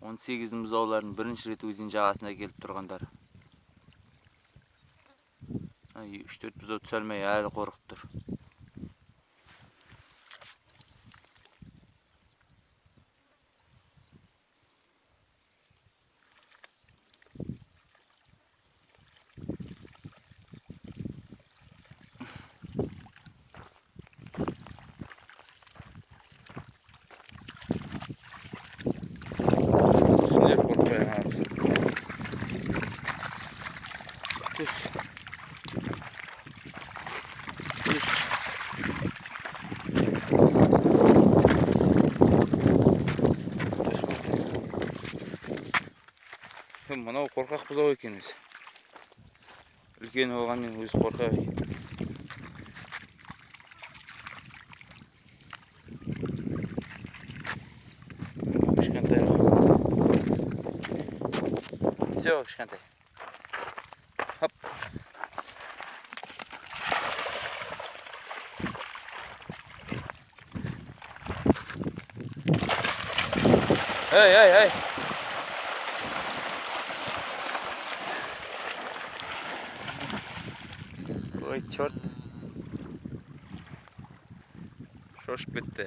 18 бұзаулардың бірінші рет өзен жағасына келіп тұрғандар. 3-4 бұзау түсе алмай әлі қорқып тұр. Мынау қорқақ бұзау екен өзі. Үлкен болғанмен өзі қорқақ екен. Кішкентай. Все, кішкентай. Хоп. Эй! Ой, черт. Шошып кетті.